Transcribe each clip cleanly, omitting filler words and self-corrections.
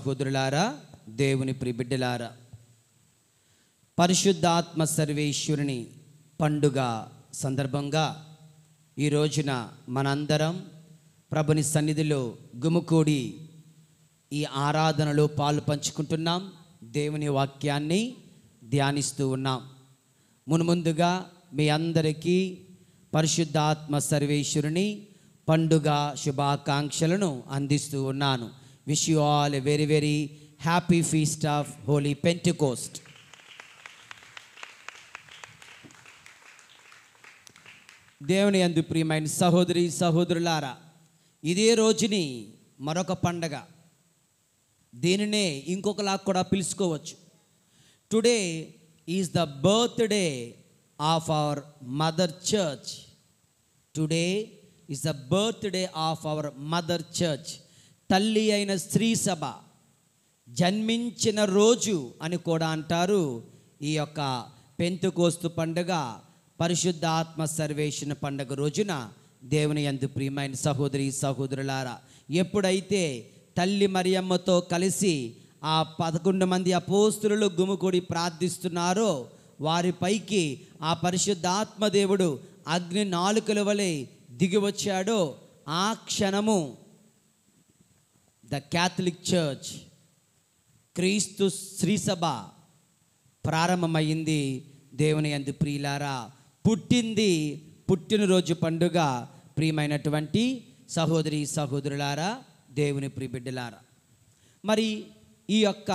సహోదరులారా, దేవుని ప్రియబిడ్డలారా, పరిశుద్ధాత్మ సర్వేశ్వరుని పండుగ సందర్భంగా ఈ రోజున మనందరం ప్రభుని సన్నిధిలో గుమికూడి ఈ ఆరాధనలో పాలు పంచుకుంటున్నాం. దేవుని వాక్యాన్ని ధ్యానిస్తూ ఉన్నాం. మున్ముందుగా మీ అందరికీ పరిశుద్ధాత్మ సర్వేశ్వరుని పండుగ శుభాకాంక్షలను అందిస్తూ ఉన్నాను. Wish you all a very very happy feast of Holy Pentecost. దేవుని యందు ప్రియమైన సహోదరి సహోదరులారా, ఇదే రోజుని మరొక పండగ, దీనినే ఇంకొకలా కూడా పిలుచుకోవచ్చు. Today is the birthday of our mother church. Today is the birthday of our mother church. తల్లి అయిన స్త్రీ సభ జన్మించిన రోజు అని కూడా అంటారు. ఈ యొక్క పెంతెకోస్తు పండుగ పరిశుద్ధాత్మ సర్వేశ్వరుని పండుగ రోజున దేవుని యందు ప్రియమైన సహోదరి సహోదరులారా, ఎప్పుడైతే తల్లి మరియమ్మతో కలిసి ఆ 11 మంది అపోస్తులు గుమికూడి ప్రార్థిస్తున్నారో, వారిపైకి ఆ పరిశుద్ధాత్మ దేవుడు అగ్ని నాలుకల వలె దిగి వచ్చాడో, ఆ క్షణము ద క్యాథలిక్ చర్చ్, క్రీస్తు శ్రీసభ ప్రారంభమైంది. దేవుని యందు ప్రియులారా, పుట్టినరోజు పండుగ ప్రియమైనటువంటి సహోదరి సహోదరులారా, దేవుని ప్రియబిడ్డలారా. మరి ఈ యొక్క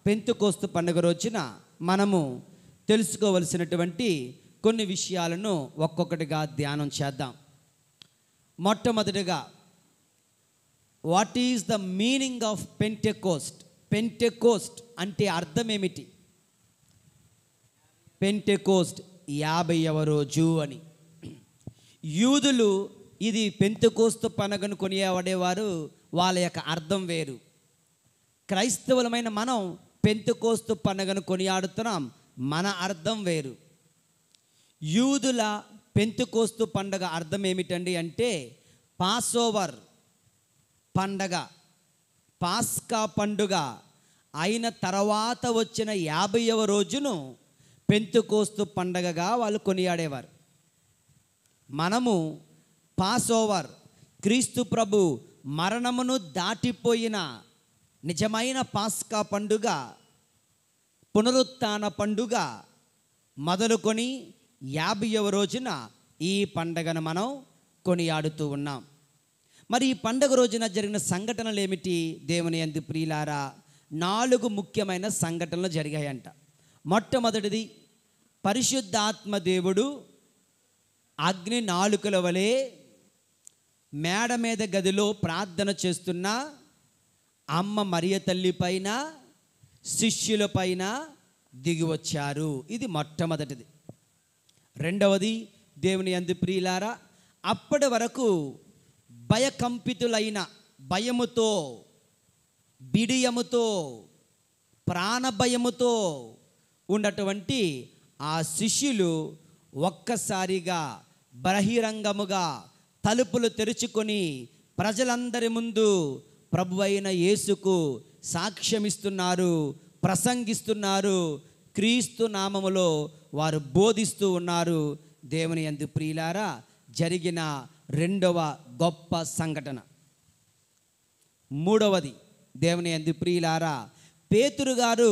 పెంతెకోస్తు పండుగ రోజున మనము తెలుసుకోవలసినటువంటి కొన్ని విషయాలను ఒక్కొక్కటిగా ధ్యానం చేద్దాం. మొట్టమొదటిగా, what is the meaning of Pentecost? Pentecost అంటే అర్థం ఏమిటి? పెంటెకోస్ట్ 50వ రోజు అని. యూదులు ఇది పెంతెకోస్తు పండుగను కొనియాడేవారు, వాళ్ళ యొక్క అర్థం వేరు. క్రైస్తవులమైన మనం పెంతెకోస్తు పండుగను కొనియాడుతున్నాం, మన అర్థం వేరు. యూదుల పెంతెకోస్తు పండుగ అర్థం ఏమిటండి అంటే పాసోవర్ పండగ, పాస్కా పండుగ అయిన తర్వాత వచ్చిన 50వ రోజును పెంతెకోస్తు పండగగా వాళ్ళు కొనియాడేవారు. మనము పాసోవర్, క్రీస్తు ప్రభు మరణమును దాటిపోయిన నిజమైన పాస్కా పండుగ, పునరుత్థాన పండుగ మొదలుకొని 50వ రోజున ఈ పండగను మనం కొనియాడుతూ ఉన్నాం. మరి ఈ పండుగ రోజున జరిగిన సంఘటనలు ఏమిటి? దేవుని యందు ప్రియులారా, 4 ముఖ్యమైన సంఘటనలు జరిగాయంట. మొట్టమొదటిది, పరిశుద్ధాత్మ దేవుడు అగ్ని నాలుకల వలె మేడ మీద గదిలో ప్రార్థన చేస్తున్న అమ్మ మరియ తల్లి పైన, శిష్యుల పైన దిగి వచ్చారు. ఇది మొట్టమొదటిది. రెండవది, దేవుని యందు ప్రియులారా, అప్పటి వరకు భయకంపితులైన, భయముతో, బిడియముతో, ప్రాణభయముతో ఉన్నటువంటి ఆ శిష్యులు ఒక్కసారిగా బహిరంగముగా తలుపులు తెరుచుకొని ప్రజలందరి ముందు ప్రభువైన యేసుకు సాక్ష్యమిస్తున్నారు, ప్రసంగిస్తున్నారు, క్రీస్తు నామములో వారు బోధిస్తూ ఉన్నారు. దేవుని యందు ప్రియులారా, జరిగిన రెండవ గొప్ప సంఘటన. మూడవది, దేవుని యందు ప్రియులారా, పేతురు గారు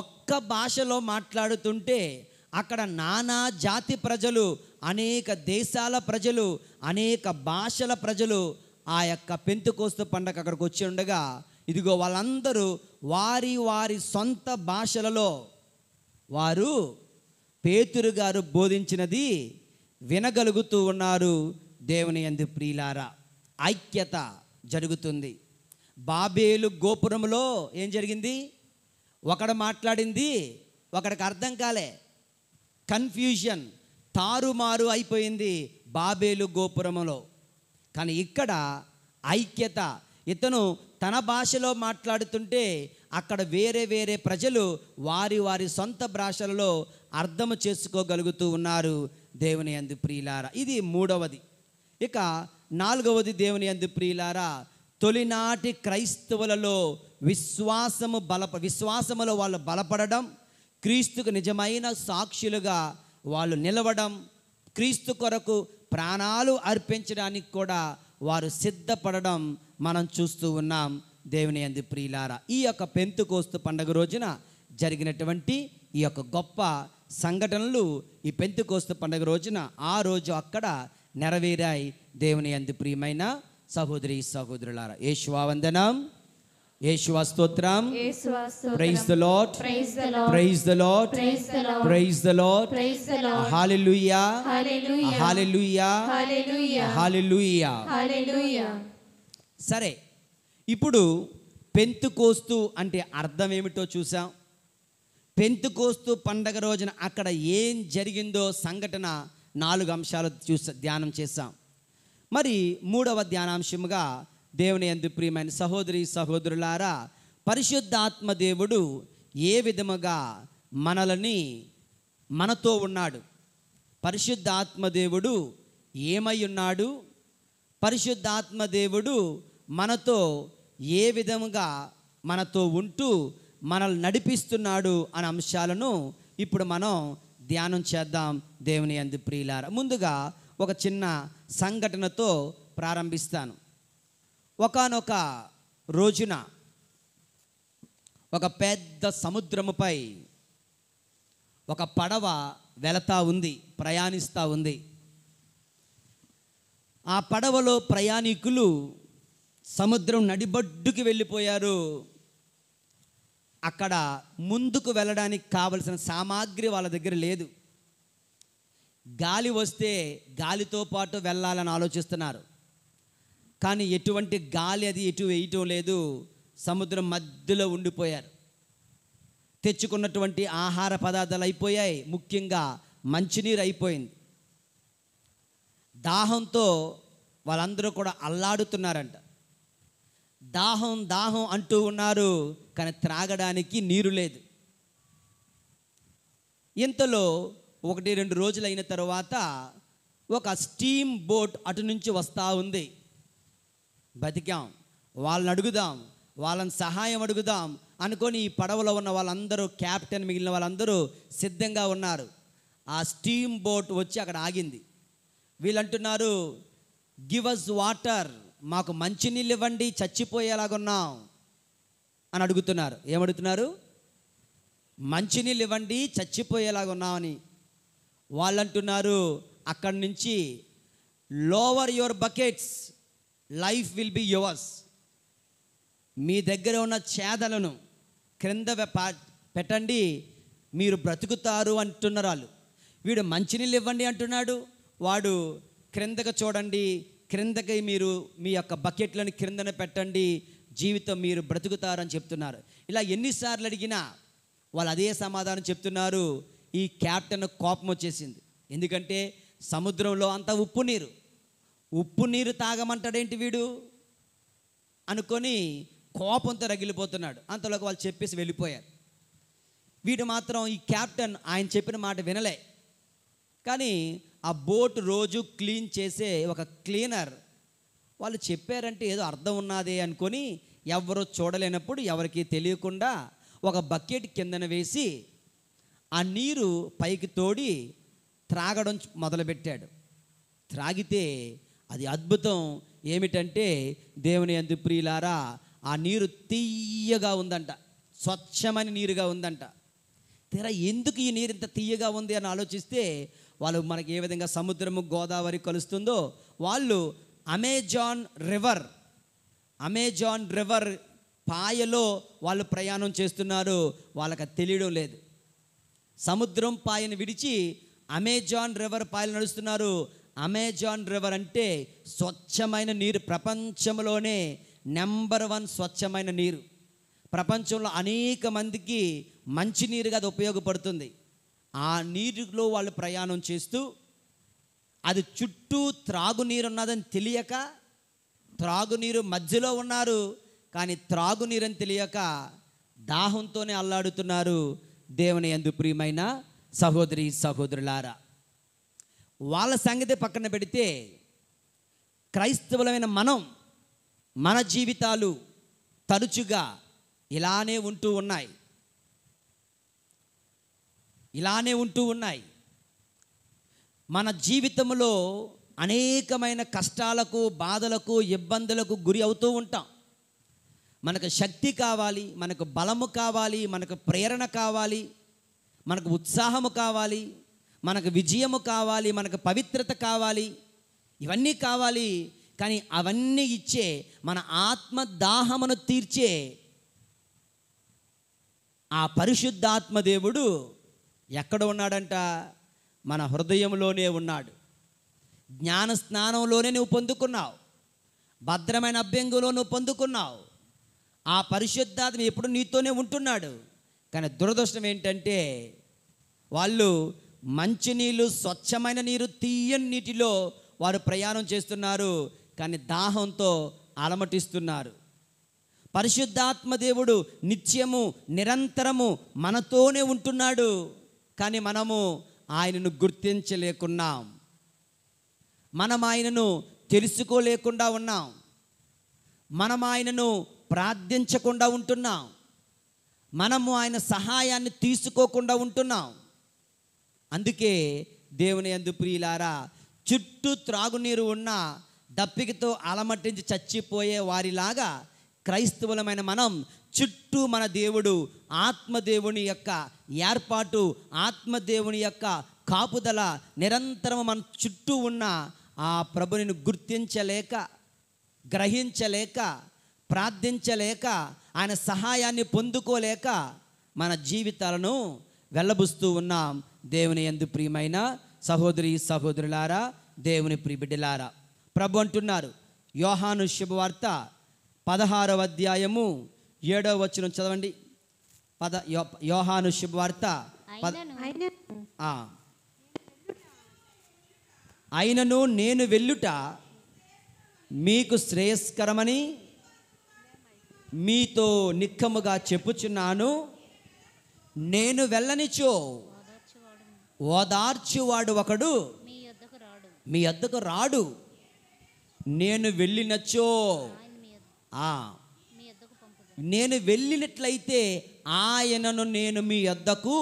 ఒక్క భాషలో మాట్లాడుతుంటే అక్కడ నానా జాతి ప్రజలు, అనేక దేశాల ప్రజలు, అనేక భాషల ప్రజలు ఆ యొక్క పెంతెకోస్తు పండగ అక్కడికి వచ్చి ఉండగా, ఇదిగో వాళ్ళందరూ వారి వారి సొంత భాషలలో వారు పేతురు గారు బోధించినది వినగలుగుతూ ఉన్నారు. దేవుని యందు ప్రియులారా, ఐక్యత జరుగుతుంది. బాబేలు గోపురంలో ఏం జరిగింది? ఒకడు మాట్లాడింది ఒకడికి అర్థం కాలే, కన్ఫ్యూజన్, తారుమారు అయిపోయింది బాబేలు గోపురంలో. కానీ ఇక్కడ ఐక్యత. ఇతను తన భాషలో మాట్లాడుతుంటే అక్కడ వేరే వేరే ప్రజలు వారి వారి సొంత భాషలలో అర్థం చేసుకోగలుగుతూ ఉన్నారు. దేవుని యందు ప్రియులారా, ఇది మూడవది. ఇక నాలుగవది, దేవుని యందు ప్రియులారా, తొలినాటి క్రైస్తవులలో విశ్వాసములో వాళ్ళు బలపడడం, క్రీస్తుకు నిజమైన సాక్షులుగా వాళ్ళు నిలవడం, క్రీస్తు కొరకు ప్రాణాలు అర్పించడానికి కూడా వారు సిద్ధపడడం మనం చూస్తూ ఉన్నాం. దేవుని యందు ప్రియులారా, ఈ యొక్క పెంతెకోస్తు పండుగ రోజున జరిగినటువంటి ఈ యొక్క గొప్ప సంఘటనలు ఈ పెంతెకోస్తు పండుగ రోజున ఆ రోజు అక్కడ నెరవేరాయి. దేవుని యందు ప్రియమైన సహోదరి సహోదరులారా, యేషువా వందనం, యేషువా స్తోత్రం. Praise the Lord, praise the Lord, praise the Lord, praise the Lord, praise the Lord. Hallelujah, hallelujah, hallelujah, hallelujah, hallelujah. సరే, ఇప్పుడు పెంతెకోస్తు అంటే అర్థం ఏమిటో చూసాం. పెంతెకోస్తు పండగ రోజున అక్కడ ఏం జరిగిందో సంఘటన 4 అంశాలు ధ్యానం చేశాం. మరి 3వ ధ్యానాంశముగా దేవుని యందు ప్రియమైన సహోదరి సహోదరులారా, పరిశుద్ధాత్మ దేవుడు ఏ విధముగా మనతో ఉన్నాడు, పరిశుద్ధాత్మ దేవుడు ఏమై ఉన్నాడు, పరిశుద్ధాత్మ దేవుడు మనతో ఏ విధముగా మనతో ఉంటూ మనల్ని నడిపిస్తున్నాడు అనే అంశాలను ఇప్పుడు మనం ధ్యానం చేద్దాం. దేవుని యందు ప్రియులారా, ముందుగా ఒక చిన్న సంఘటనతో ప్రారంభిస్తాను. ఒకానొక రోజున ఒక పెద్ద సముద్రముపై ఒక పడవ వెళతా ఉంది, ప్రయాణిస్తూ ఉంది. ఆ పడవలో ప్రయాణికులు సముద్రం నడిబొడ్డుకి వెళ్ళిపోయారు. అక్కడ ముందుకు వెళ్ళడానికి కావలసిన సామాగ్రి వాళ్ళ దగ్గర లేదు. గాలి వస్తే గాలితో పాటు వెళ్ళాలని ఆలోచిస్తున్నారు, కానీ ఎటువంటి గాలి అది ఎటు వేయటం లేదు. సముద్రం మధ్యలో ఉండిపోయారు. తెచ్చుకున్నటువంటి ఆహార పదార్థాలు అయిపోయాయి, ముఖ్యంగా మంచినీరు అయిపోయింది. దాహంతో వాళ్ళందరూ కూడా అల్లాడుతున్నారంట. దాహం దాహం అంటూ ఉన్నారు, కానీ త్రాగడానికి నీరు లేదు. ఇంతలో 1-2 రోజులైన తర్వాత ఒక స్టీమ్ బోట్ అటు నుంచి వస్తూ ఉంది. బతికాం, వాళ్ళని అడుగుదాం, వాళ్ళని సహాయం అడుగుదాం అనుకొని ఈ పడవలో ఉన్న వాళ్ళందరూ, క్యాప్టెన్ మిగిలిన వాళ్ళందరూ సిద్ధంగా ఉన్నారు. ఆ స్టీమ్ బోట్ వచ్చి అక్కడ ఆగింది. వీళ్ళంటున్నారు, గివ్ అస్ వాటర్, మాకు మంచినీళ్ళు ఇవ్వండి, చచ్చిపోయేలాగున్నాం అని అడుగుతున్నారు. ఏమడుగుతున్నారు? మంచినీళ్ళు ఇవ్వండి, చచ్చిపోయేలాగున్నామని. వాళ్ళు అంటున్నారు అక్కడి నుంచి, lower your buckets, life will be yours. మీ దగ్గర ఉన్న చేదలను క్రింద పెట్టండి, మీరు బ్రతుకుతారు అంటున్నారు వాళ్ళు. వీడు మంచినీళ్ళు ఇవ్వండి అంటున్నాడు, వాడు క్రిందకు చూడండి, క్రిందకి మీరు మీ యొక్క బకెట్లను క్రిందన పెట్టండి, జీవితం మీరు బ్రతుకుతారని చెప్తున్నారు. ఇలా ఎన్నిసార్లు అడిగినా వాళ్ళు అదే సమాధానం చెప్తున్నారు. ఈ క్యాప్టెన్ కోపం వచ్చేసింది. ఎందుకంటే సముద్రంలో అంతా ఉప్పు నీరు తాగమంటాడేంటి వీడు అనుకొని కోపంతో రగిలిపోతున్నాడు. అంతలోకి వాళ్ళు చెప్పేసి వెళ్ళిపోయారు. వీడు మాత్రం, ఈ క్యాప్టెన్ ఆయన చెప్పిన మాట వినలే. కానీ ఆ బోట్ రోజు క్లీన్ చేసే ఒక క్లీనర్, వాళ్ళు చెప్పారంటే ఏదో అర్థం ఉన్నదే అనుకొని ఎవరో చూడలేనప్పుడు ఎవరికి తెలియకుండా ఒక బకెట్ కిందన వేసి ఆ నీరు పైకి తోడి త్రాగడం మొదలుపెట్టాడు. త్రాగితే అది అద్భుతం. ఏమిటంటే దేవుని యందు ప్రియులారా, ఆ నీరు తీయగా ఉందంట, స్వచ్ఛమైన నీరుగా ఉందంట. తెరా ఎందుకు ఈ నీరు ఇంత తీయగా ఉంది అని ఆలోచిస్తే, వాళ్ళు మనకి ఏ విధంగా సముద్రము గోదావరి కలుస్తుందో, వాళ్ళు అమెజాన్ రివర్ పాయలో వాళ్ళు ప్రయాణం చేస్తున్నారు. వాళ్ళకి తెలియడం లేదు. సముద్రం పాయను విడిచి అమెజాన్ రివర్ పాయలు నడుస్తున్నారు. అమెజాన్ రివర్ అంటే స్వచ్ఛమైన నీరు, ప్రపంచంలోనే నెంబర్ 1 స్వచ్ఛమైన నీరు. ప్రపంచంలో అనేక మందికి మంచినీరుగా అది ఉపయోగపడుతుంది. ఆ నీరులో వాళ్ళు ప్రయాణం చేస్తూ, అది చుట్టూ త్రాగునీరు ఉన్నదని తెలియక, త్రాగునీరు మధ్యలో ఉన్నారు, కానీ త్రాగునీరని తెలియక దాహంతోనే అల్లాడుతున్నారు. దేవుని యందు ప్రియమైన సహోదరి సహోదరులారా, వాళ్ళ సంగతి పక్కన పెడితే, క్రైస్తవులమైన మన జీవితాలు తరచుగా ఇలానే ఉంటూ ఉన్నాయి. మన జీవితంలో అనేకమైన కష్టాలకు, బాధలకు, ఇబ్బందులకు గురి అవుతూ ఉంటాం. మనకు శక్తి కావాలి, మనకు బలము కావాలి, మనకు ప్రేరణ కావాలి, మనకు ఉత్సాహము కావాలి, మనకు విజయము కావాలి, మనకు పవిత్రత కావాలి, ఇవన్నీ కావాలి. కానీ అవన్నీ ఇచ్చే, మన ఆత్మ దాహమును తీర్చే ఆ పరిశుద్ధాత్మ దేవుడు ఎక్కడ ఉన్నాడంట? మన హృదయంలోనే ఉన్నాడు. జ్ఞాన స్నానంలోనే నువ్వు పొందుకున్నావు, భద్రమైన అభ్యంగులో నువ్వు పొందుకున్నావు. ఆ పరిశుద్ధాత్మ ఎప్పుడు నీతోనే ఉంటున్నాడు. కానీ దురదృష్టం ఏంటంటే, వాళ్ళు మంచినీళ్ళు, స్వచ్ఛమైన నీరు, తీయని నీటిలో వారు ప్రయాణం చేస్తున్నారు, కానీ దాహంతో అలమటిస్తున్నారు. పరిశుద్ధాత్మ దేవుడు నిత్యము, నిరంతరము మనతోనే ఉంటున్నాడు, కానీ మనము ఆయనను గుర్తించలేకున్నాం. మనం ఆయనను తెలుసుకోలేకుండా ఉన్నాం. మనం ఆయనను ప్రార్థించకుండా ఉంటున్నాం. మనము ఆయన సహాయాన్ని తీసుకోకుండా ఉంటున్నాం. అందుకే దేవుని యందు ప్రియులారా, చుట్టూ త్రాగునీరు ఉన్న దప్పికతో అలమటించి చచ్చిపోయే వారిలాగా క్రైస్తవులమైన మనం చుట్టూ మన దేవుడు, ఆత్మదేవుని యొక్క ఏర్పాటు, ఆత్మదేవుని యొక్క కాపుదల నిరంతరం మన చుట్టూ ఉన్న ఆ ప్రభుని గుర్తించలేక, గ్రహించలేక, ప్రార్థించలేక, ఆయన సహాయాన్ని పొందుకోలేక మన జీవితాలను వెళ్ళబుస్తూ ఉన్నాం. దేవుని యందు ప్రియమైన సహోదరి సహోదరులారా, దేవుని ప్రియబిడ్డలారా, ప్రభు అంటున్నారు, యోహాను శుభవార్త 16వ అధ్యాయము 7వ వచనం చదవండి. యోహాను శుభవార్త అయినను నేను వెళ్ళుట మీకు శ్రేయస్కరమని మీతో నిక్కముగా చెప్పుచున్నాను. నేను వెళ్ళనిచో ఓదార్చువాడు ఒకడు మీ యొద్దకు రాడు. నేను వెళ్ళినచో, నేను వెళ్ళినట్లయితే ఆయనను నేను మీ యొద్దకు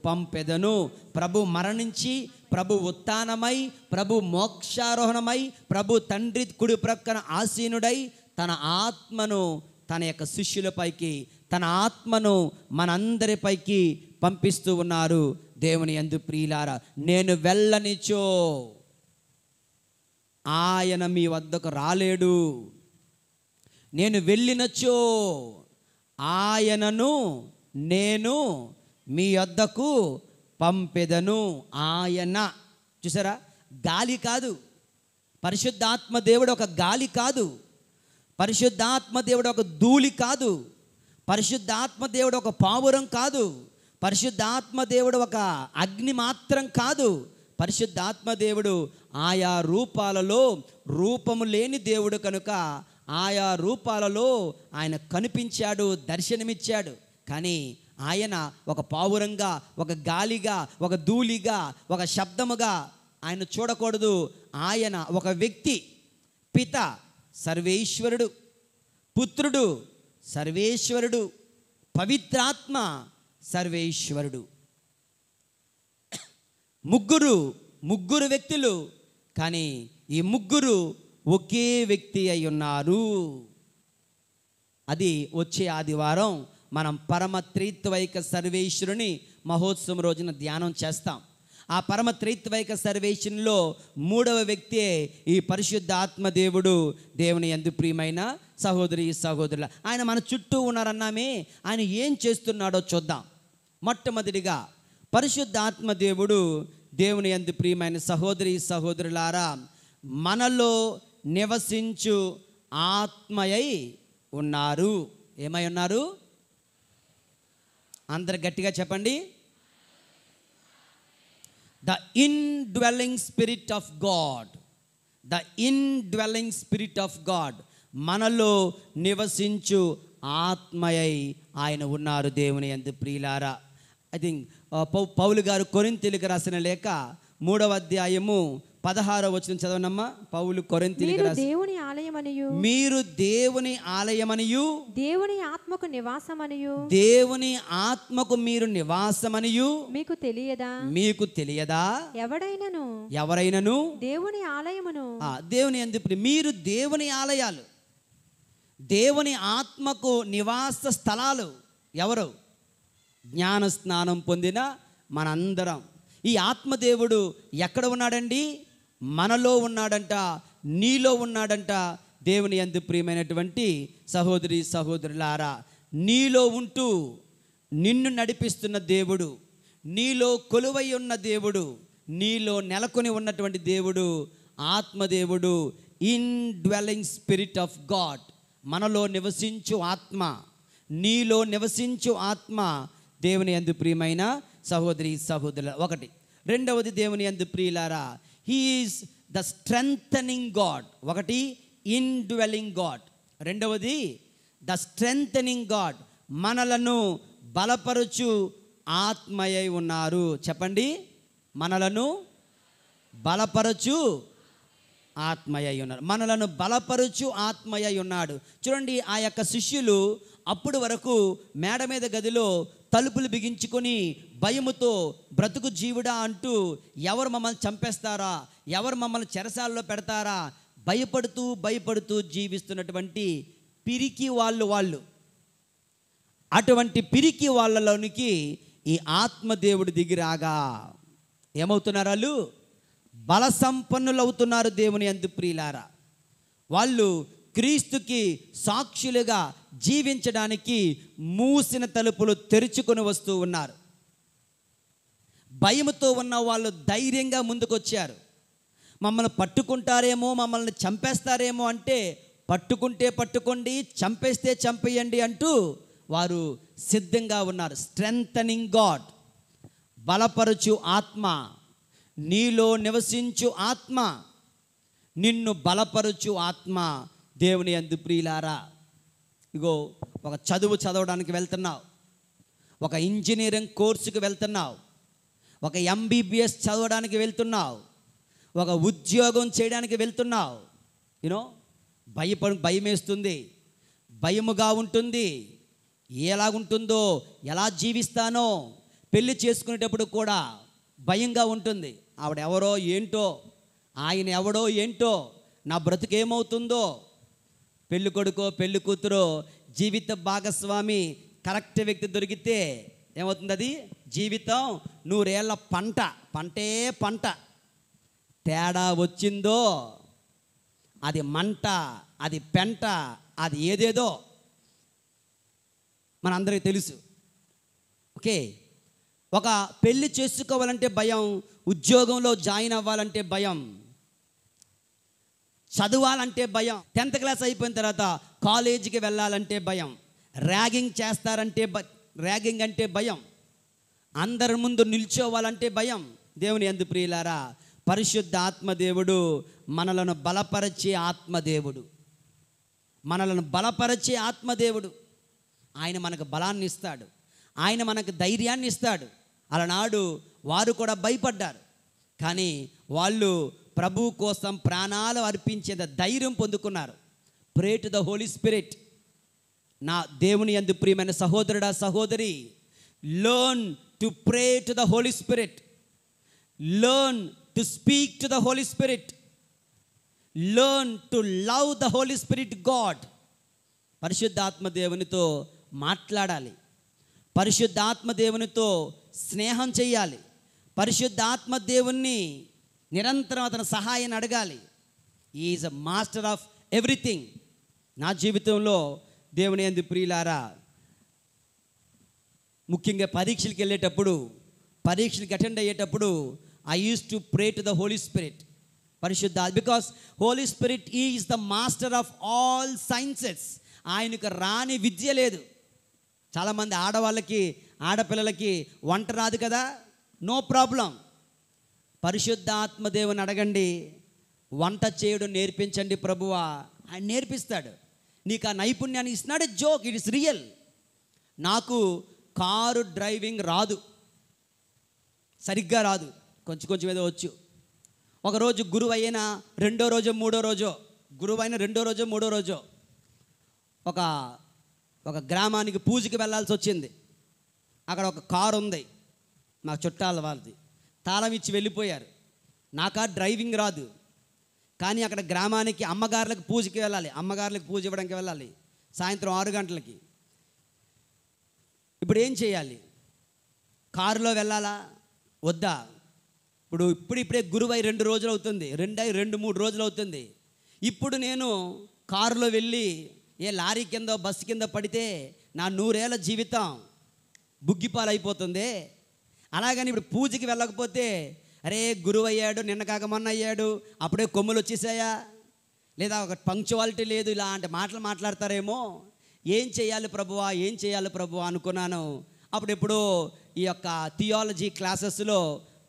పంపెదను. ప్రభు మరణించి, ప్రభు ఉత్థానమై, ప్రభు మోక్షారోహణమై, ప్రభు తండ్రి కుడి ప్రక్కన ఆసీనుడై తన ఆత్మను తన యొక్క శిష్యులపైకి, తన ఆత్మను మనందరిపైకి పంపిస్తూ ఉన్నారు. దేవుని యందు ప్రియులారా, నేను వెళ్ళనిచో ఆయన మీ వద్దకు రాలేడు. నేను వెళ్ళినచో ఆయనను నేను మీ వద్దకు పంపెదను. ఆయన, చూసారా, గాలి కాదు. పరిశుద్ధాత్మ దేవుడు ఒక గాలి కాదు. పరిశుద్ధాత్మ దేవుడు ఒక ధూళి కాదు. పరిశుద్ధాత్మ దేవుడు ఒక పావురం కాదు. పరిశుద్ధాత్మ దేవుడు ఒక అగ్ని మాత్రం కాదు. పరిశుద్ధాత్మ దేవుడు ఆయా రూపాలలో రూపము లేని దేవుడు కనుక ఆయా రూపాలలో ఆయన కనిపించాడు, దర్శనమిచ్చాడు. కానీ ఆయన ఒక పావురంగా, ఒక గాలిగా, ఒక ధూళిగా, ఒక శబ్దముగా ఆయన చూడకూడదు. ఆయన ఒక వ్యక్తి. పిత సర్వేశ్వరుడు, పుత్రుడు సర్వేశ్వరుడు, పవిత్రాత్మ సర్వేశ్వరుడు. ముగ్గురు వ్యక్తులు, కానీ ఈ ముగ్గురు ఒకే వ్యక్తి అయి ఉన్నారు. అది వచ్చే ఆదివారం మనం పరమ త్రైత్వైక సర్వేశ్వరుని మహోత్సవం రోజున ధ్యానం చేస్తాం. ఆ పరమ త్రైత్వైక సర్వేశ్వరునిలో మూడవ వ్యక్తే ఈ పరిశుద్ధాత్మ దేవుడు. దేవుని యందు ప్రియమైన సహోదరి సహోదరుల, ఆయన మన చుట్టూ ఉన్నారన్నామే, ఆయన ఏం చేస్తున్నాడో చూద్దాం. మొట్టమొదటిగా పరిశుద్ధాత్మ దేవుడు, దేవుని యందు ప్రియమైన సహోదరి సహోదరులారా, మనలో నివసించు ఆత్మయై ఉన్నారు. ఏమై ఉన్నారు? అందరు గట్టిగా చెప్పండి. The indwelling spirit of God. The indwelling spirit of God. మనలో నివసించు ఆత్మయై ఆయన ఉన్నారు. దేవుని యందు ఐ థింక్ పౌలు గారు కొరింథీయులకు రాసిన లేఖ 3వ అధ్యాయము 16వ వచనం చదవనమ్మా. పౌలు కొరింథీయులకు మీరు రాసి, దేవుని ఆలయమనియు మీరు దేవుని ఆలయమనియు దేవుని ఆత్మకు నివాసమనియు దేవుని ఆత్మకు మీరు నివాసమనియు మీకు తెలియదా? మీకు తెలియదా? ఎవరైనను దేవుని ఆలయమును దేవుని యందు మీరు దేవుని ఆలయాలు, దేవుని ఆత్మకు నివాస స్థలాలు. ఎవరు? జ్ఞాన స్నానం పొందిన మనందరం. ఈ ఆత్మదేవుడు ఎక్కడ ఉన్నాడండి? మనలో ఉన్నాడంట, నీలో ఉన్నాడంట. దేవుని యందు ప్రియమైనటువంటి సహోదరి సహోదరులారా, నీలో ఉంటూ నిన్ను నడిపిస్తున్న దేవుడు, నీలో కొలువై ఉన్న దేవుడు, నీలో నెలకొని ఉన్నటువంటి దేవుడు ఆత్మదేవుడు. In dwelling spirit of God, మనలో నివసించు ఆత్మ, నీలో నివసించు ఆత్మ దేవుని యందు ప్రియమైన సహోదరి సహోదరుల. ఒకటి. రెండవది, దేవుని యందు ప్రియులారా, he is the strengthening God. ఒకటి, ఇన్ డ్వెల్లింగ్ గాడ్. రెండవది, ద స్ట్రెంథనింగ్ గాడ్, మనలను బలపరచు ఆత్మయై ఉన్నారు. చెప్పండి, మనలను బలపరచు ఆత్మయ్య ఉన్నారు. మనలను బలపరుచు ఆత్మయ్య ఉన్నాడు. చూడండి, ఆ యొక్క శిష్యులు అప్పుడు వరకు మేడ మీద గదిలో తలుపులు బిగించుకొని భయముతో బ్రతుకు జీవుడా అంటూ ఎవరు మమ్మల్ని చంపేస్తారా, ఎవరు మమ్మల్ని చెరసాలలో పెడతారా భయపడుతూ భయపడుతూ జీవిస్తున్నటువంటి పిరికి వాళ్ళు. అటువంటి పిరికి వాళ్ళలోనికి ఈ ఆత్మదేవుడు దిగిరాగా ఏమవుతున్నారు? వాళ్ళు బల సంపన్నులు అవుతున్నారు. దేవుని యందు ప్రియులారా, వాళ్ళు క్రీస్తుకి సాక్షులుగా జీవించడానికి మూసిన తలుపులు తెరుచుకొని వస్తూ ఉన్నారు. భయముతో ఉన్న వాళ్ళు ధైర్యంగా ముందుకొచ్చారు. మమ్మల్ని పట్టుకుంటారేమో, మమ్మల్ని చంపేస్తారేమో అంటే, పట్టుకుంటే పట్టుకోండి, చంపేస్తే చంపేయండి అంటూ వారు సిద్ధంగా ఉన్నారు. స్ట్రెంథనింగ్ గాడ్, బలపరచు ఆత్మ, నీలో నివసించు ఆత్మ, నిన్ను బలపరచు ఆత్మ. దేవుని యందు ప్రియులారా, ఇగో ఒక చదువు చదవడానికి వెళ్తున్నావు, ఒక ఇంజనీరింగ్ కోర్సుకు వెళ్తున్నావు, ఒక ఎంబీబీఎస్ చదవడానికి వెళ్తున్నావు, ఒక ఉద్యోగం చేయడానికి వెళ్తున్నావు. భయం వేస్తుంది, భయముగా ఉంటుంది. ఎలాగుంటుందో, ఎలా జీవిస్తానో, పెళ్లి చేసుకునేటప్పుడు కూడా భయంగా ఉంటుంది. ఆవిడెవరో ఏంటో, ఆయన ఎవడో ఏంటో, నా బ్రతుకేమవుతుందో. పెళ్ళి కొడుకో పెళ్ళి కూతురో జీవిత భాగస్వామి కరెక్ట్ వ్యక్తి దొరికితే ఏమవుతుంది? అది జీవితం 100 ఏళ్ళ పంటే పంట. తేడా వచ్చిందో అది మంట, అది పెంట, అది ఏదేదో మనందరికీ తెలుసు. ఓకే, ఒక పెళ్ళి చేసుకోవాలంటే భయం, ఉద్యోగంలో జాయిన్ అవ్వాలంటే భయం, చదవాలంటే భయం, 10th క్లాస్ అయిపోయిన తర్వాత కాలేజీకి వెళ్ళాలంటే భయం, ర్యాగింగ్ చేస్తారంటే ర్యాగింగ్ అంటే భయం, అందరి ముందు నిల్చోవాలంటే భయం. దేవుని యందు ప్రియులారా, పరిశుద్ధ ఆత్మదేవుడు మనలను బలపరిచే ఆత్మదేవుడు, మనలను బలపరిచే ఆత్మదేవుడు. ఆయన మనకు బలాన్ని ఇస్తాడు, ఆయన మనకు ధైర్యాన్ని ఇస్తాడు. అలనాడు వారు కూడా భయపడ్డారు, కానీ వాళ్ళు ప్రభు కోసం ప్రాణాలు అర్పించేంత ధైర్యం పొందుకున్నారు. Pray to the Holi Spirit. నా దేవుని యందు ప్రియమైన సహోదరుడా సహోదరి, learn to pray to the Holi Spirit, learn to speak to the Holi Spirit, learn to love the Holi Spirit God. పరిశుద్ధాత్మ దేవునితో మాట్లాడాలి, పరిశుద్ధాత్మ దేవునితో స్నేహం చేయాలి, పరిశుద్ధాత్మ దేవుణ్ణి నిరంతరం అతని సహాయాన్ని అడగాలి. Is a master of everything. నా జీవితంలో దేవుని యందు ప్రియులారా, ముఖ్యంగా పరీక్షలకు వెళ్ళేటప్పుడు, పరీక్షలకు అటెండ్ అయ్యేటప్పుడు I use to pray to the Holi spirit, పరిశుద్ధ, because holy spirit is the master of all sciences. ఆయనకు రాని విద్య లేదు. చాలామంది ఆడవాళ్ళకి, ఆడపిల్లలకి వంట రాదు కదా, నో ప్రాబ్లం. పరిశుద్ధాత్మదేవుని అడగండి, వంట చేయడం నేర్పించండి ప్రభువా, ఆయన నేర్పిస్తాడు. నీకు ఆ నైపుణ్యాన్ని ఇస్తున్నాడు. Joke, it is real. నాకు కారు డ్రైవింగ్ రాదు, సరిగ్గా రాదు, కొంచెం ఏదో వచ్చు. ఒకరోజు గురువు అయిన రెండో రోజు మూడో రోజు, గురువు అయిన రెండో రోజు మూడో రోజు ఒక గ్రామానికి పూజకి వెళ్ళాల్సి వచ్చింది. అక్కడ ఒక కారు ఉంది, మా చుట్టాల వాళ్ళది. తాళం ఇచ్చి వెళ్ళిపోయారు. నా కారు డ్రైవింగ్ రాదు, కానీ అక్కడ గ్రామానికి అమ్మగారులకు పూజకి వెళ్ళాలి, అమ్మగారులకు పూజ ఇవ్వడానికి వెళ్ళాలి సాయంత్రం 6 గంటలకి. ఇప్పుడు ఏం చేయాలి? కారులో వెళ్ళాలా వద్దా? ఇప్పుడిప్పుడే గురువై 2 రోజులు అవుతుంది, 2-3 రోజులు అవుతుంది. ఇప్పుడు నేను కారులో వెళ్ళి ఏ లారీ కింద బస్సు కింద పడితే నా 100 ఏళ్ళ జీవితం బుగ్గిపాలైపోతుంది. అలాగని ఇప్పుడు పూజకి వెళ్ళకపోతే అరే గురువు అయ్యాడు, నిన్న కాక మొన్న అయ్యాడు, అప్పుడే కొమ్ములు వచ్చేసాయా, లేదా ఒక పంక్చువాలిటీ లేదు, ఇలాంటి మాటలు మాట్లాడతారేమో. ఏం చేయాలి ప్రభువా, ఏం చేయాలి ప్రభువా అనుకున్నాను. అప్పుడెప్పుడు ఈ యొక్క థియాలజీ క్లాసెస్లో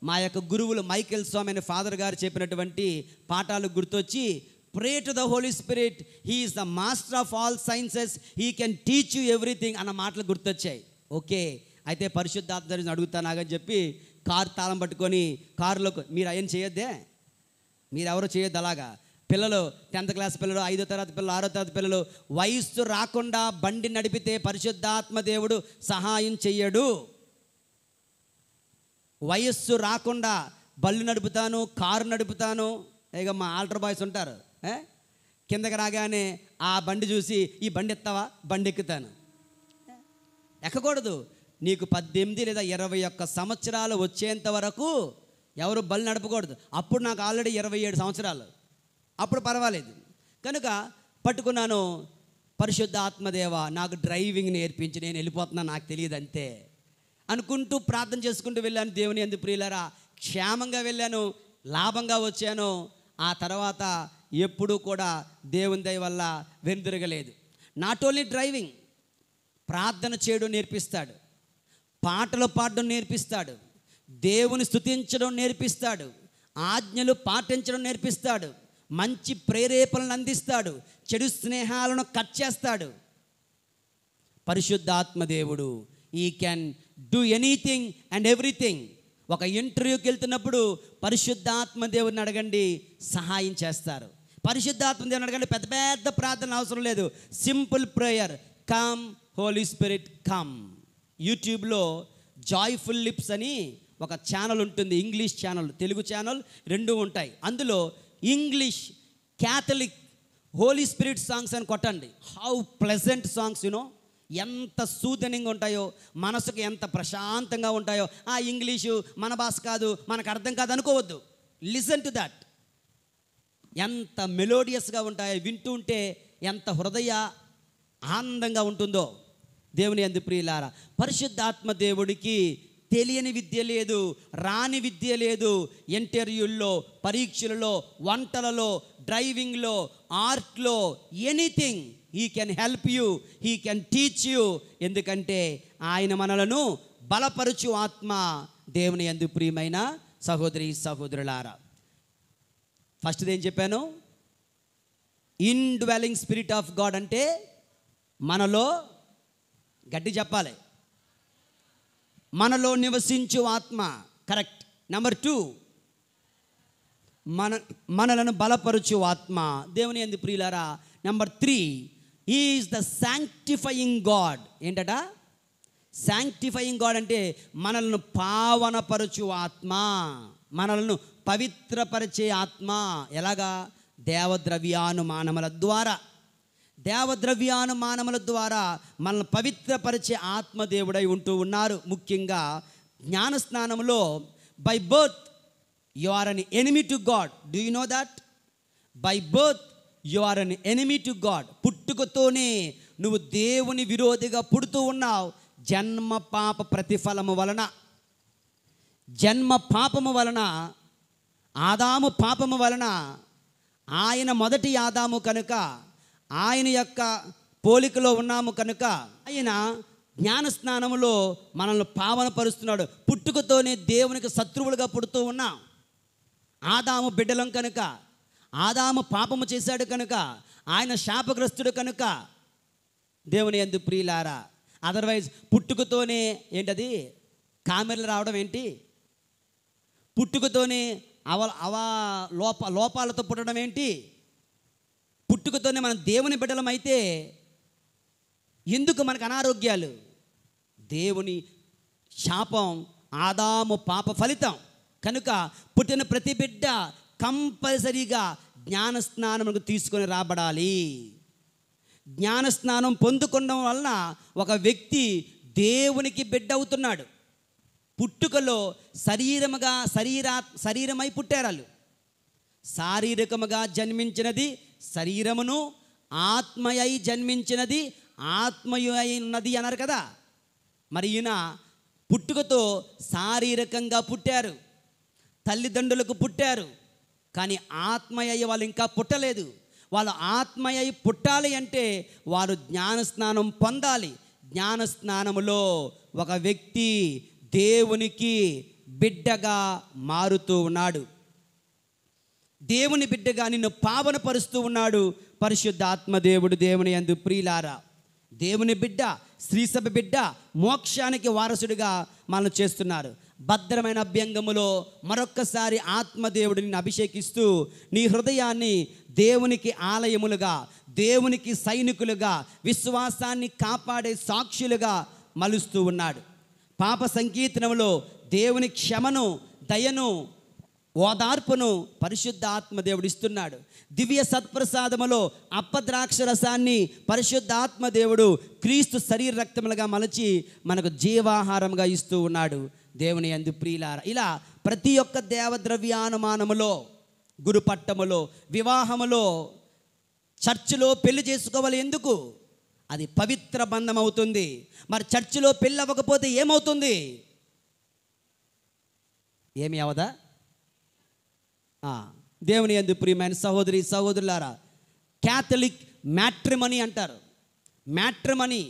మా యొక్క గురువులు మైకేల్ స్వామి అనే ఫాదర్ గారు చెప్పినటువంటి పాఠాలు గుర్తొచ్చి, pray to the Holi spirit, he is the master of all sciences, he can teach you everything అన్న మాటలు గుర్తొచ్చాయి. ఓకే, అయితే పరిశుద్ధాత్మని అడుగుతానాగని చెప్పి కారు తాళం పట్టుకొని కారులో, మీరు ఏం చేయొద్దే, మీరు ఎవరు చేయొద్దు అలాగా. పిల్లలు 10th క్లాస్ పిల్లలు, 5వ తరగతి పిల్లలు, 6వ తరగతి పిల్లలు వయస్సు రాకుండా బండి నడిపితే పరిశుద్ధాత్మ దేవుడు సహాయం చెయ్యడు. వయస్సు రాకుండా బళ్ళు నడుపుతాను, కారు నడుపుతాను, ఇక మా ఆల్టర్ బాయ్స్ ఉంటారు, కిందకి రాగానే ఆ బండి చూసి ఈ బండి ఎత్తావా, బండి ఎక్కుతాను. ఎక్కకూడదు. నీకు 18 లేదా 21 సంవత్సరాలు వచ్చేంత వరకు ఎవరు బళ్ళు నడపకూడదు. అప్పుడు నాకు ఆల్రెడీ 27 సంవత్సరాలు, అప్పుడు పర్వాలేదు. కనుక పట్టుకున్నాను, పరిశుద్ధ ఆత్మదేవ నాకు డ్రైవింగ్ నేర్పించి, నేను వెళ్ళిపోతున్నాను, నాకు తెలియదు అంతే అనుకుంటూ ప్రార్థన చేసుకుంటూ వెళ్ళాను. దేవుని యందు ప్రియులారా, క్షేమంగా వెళ్ళాను, లాభంగా వచ్చాను. ఆ తర్వాత ఎప్పుడూ కూడా దేవుని దయ వల్ల వెనుదిరగలేదు. నాట్ ఓన్లీ డ్రైవింగ్, ప్రార్థన చేయడం నేర్పిస్తాడు, పాటలు పాడడం నేర్పిస్తాడు, దేవుని స్తుతించడం నేర్పిస్తాడు, ఆజ్ఞలు పాటించడం నేర్పిస్తాడు, మంచి ప్రేరేపణలను అందిస్తాడు, చెడు స్నేహాలను కట్ చేస్తాడు. పరిశుద్ధాత్మ దేవుడు ఈ can do anything and everything. ఒక ఇంటర్వ్యూకి వెళ్తున్నప్పుడు పరిశుద్ధాత్మ దేవుడిని అడగండి, సహాయం చేస్తారు. పరిశుద్ధాత్మ దేవుని అడగండి, పెద్ద పెద్ద ప్రార్థన అవసరం లేదు, simple prayer, come Holi spirit come. యూట్యూబ్లో జాయ్ఫుల్ లిప్స్ అని ఒక ఛానల్ ఉంటుంది, ఇంగ్లీష్ ఛానల్, తెలుగు ఛానల్ 2 ఉంటాయి. అందులో English Catholic Holy Spirit songs అని కొట్టండి. హౌ ప్లెజెంట్ సాంగ్స్, యూనో, ఎంత సూదనింగ్ ఉంటాయో, మనసుకు ఎంత ప్రశాంతంగా ఉంటాయో. ఆ ఇంగ్లీషు మన భాష కాదు, మనకు అర్థం కాదు అనుకోవద్దు. Listen to that. ఎంత మెలోడియస్గా ఉంటాయో, వింటూ ఉంటే ఎంత హృదయ ఆనందంగా ఉంటుందో. దేవుని యందు ప్రియులారా, పరిశుద్ధాత్మ దేవుడికి తెలియని విద్య లేదు, రాని విద్య లేదు. ఇంటర్వ్యూల్లో, పరీక్షలలో, వంటలలో, డ్రైవింగ్లో, ఆర్ట్లో, anything he can help you, he can teach you. ఎందుకంటే ఆయన మనలను బలపరచు ఆత్మ. దేవుని యందు ప్రియమైన సహోదరి సహోదరులారా, ఫస్ట్ది ఏం చెప్పాను? ఇన్డ్వెల్లింగ్ స్పిరిట్ ఆఫ్ గాడ్ అంటే మనలో, గట్టి చెప్పాలి, మనలో నివసించు ఆత్మ. కరెక్ట్. నెంబర్ 2, మనలను బలపరచు ఆత్మ. దేవుని యందు ప్రియులారా, number 3, he is the sanctifying God. ఏంటట? శాంక్టిఫయింగ్ గాడ్ అంటే మనలను పావనపరచు ఆత్మ, మనలను పవిత్రపరిచే ఆత్మ. ఎలాగా? దేవద్రవ్యానుమానముల ద్వారా. దేవద్రవ్యానుమానముల ద్వారా మనల్ని పవిత్రపరిచే ఆత్మదేవుడై ఉంటూ ఉన్నారు. ముఖ్యంగా జ్ఞానస్నానంలో, by birth you are an enemy to God. Do you know that? By birth you are an enemy to God. పుట్టుకతోనే నువ్వు దేవుని విరోధిగా పుడుతూ ఉన్నావు. జన్మ పాప ప్రతిఫలము వలన, జన్మ పాపము వలన, ఆదాము పాపము వలన, ఆయన మొదటి ఆదాము కనుక, ఆయన యొక్క పోలికలో ఉన్నాము కనుక ఆయన జ్ఞానస్నానములో మనల్ని పావనపరుస్తున్నాడు. పుట్టుకతోనే దేవునికి శత్రువులుగా పుడుతూ ఉన్నాం. ఆదాము బిడ్డలం కనుక, ఆదాము పాపము చేశాడు కనుక, ఆయన శాపగ్రస్తుడు కనుక. దేవుని యందు ప్రియులారా, అదర్వైజ్ పుట్టుకతోనే ఏంటది? కామెర్లు రావడం ఏంటి? పుట్టుకతోనే లోపాలతో పుట్టడం ఏంటి? పుట్టుకతోనే మనం దేవుని బిడ్డలమైతే ఎందుకు మనకు అనారోగ్యాలు? దేవుని శాపం ఆదాము పాప ఫలితం కనుక పుట్టిన ప్రతి బిడ్డ కంపల్సరీగా జ్ఞానస్నానముకు తీసుకొని రాబడాలి. జ్ఞానస్నానం పొందుకోవడం వలన ఒక వ్యక్తి దేవునికి బిడ్డ అవుతున్నాడు. పుట్టుకలో శరీరమై పుట్టారు వాళ్ళు. శారీరకముగా జన్మించినది శరీరమును, ఆత్మయై జన్మించినది ఆత్మయు ఉన్నది అన్నారు కదా. మరి ఈయన పుట్టుకతో శారీరకంగా పుట్టారు, తల్లిదండ్రులకు పుట్టారు, కానీ ఆత్మయ్య వాళ్ళు ఇంకా పుట్టలేదు. వాళ్ళు ఆత్మయ్య పుట్టాలి అంటే వారు జ్ఞానస్నానం పొందాలి. జ్ఞానస్నానములో ఒక వ్యక్తి దేవునికి బిడ్డగా మారుతూ ఉన్నాడు. దేవుని బిడ్డగా నిన్ను పావనపరుస్తూ ఉన్నాడు పరిశుద్ధాత్మదేవుడు. దేవుని యందు ప్రియులారా, దేవుని బిడ్డ, శ్రీసభ బిడ్డ మోక్షానికి వారసుడిగా మనం చేస్తున్నారు. భద్రమైన అభ్యంగములో మరొక్కసారి ఆత్మదేవుడిని అభిషేకిస్తూ నీ హృదయాన్ని దేవునికి ఆలయములుగా, దేవునికి సైనికులుగా, విశ్వాసాన్ని కాపాడే సాక్షులుగా మలుస్తూ ఉన్నాడు. పాప సంకీర్తనములో దేవుని క్షమను, దయను, ఓదార్పును పరిశుద్ధ ఆత్మదేవుడు ఇస్తున్నాడు. దివ్య సత్ప్రసాదములో అప్పద్రాక్ష రసాన్ని పరిశుద్ధ ఆత్మదేవుడు క్రీస్తు శరీర రక్తములుగా మలచి మనకు జీవాహారంగా ఇస్తూ ఉన్నాడు. దేవుని యందు ప్రియులారా, ఇలా ప్రతి ఒక్క దేవద్రవ్యానుమానములో, గురుపట్టములో, వివాహములో, చర్చిలో పెళ్లి చేసుకోవాలి. ఎందుకు? అది పవిత్ర బంధం అవుతుంది. మరి చర్చిలో పెళ్ళి అవ్వకపోతే ఏమవుతుంది? ఏమి అవదా? దేవుని యందు ప్రియమైన సహోదరి సహోదరులారా, క్యాథలిక్ మ్యాట్రిమనీ అంటారు. మ్యాట్రిమనీ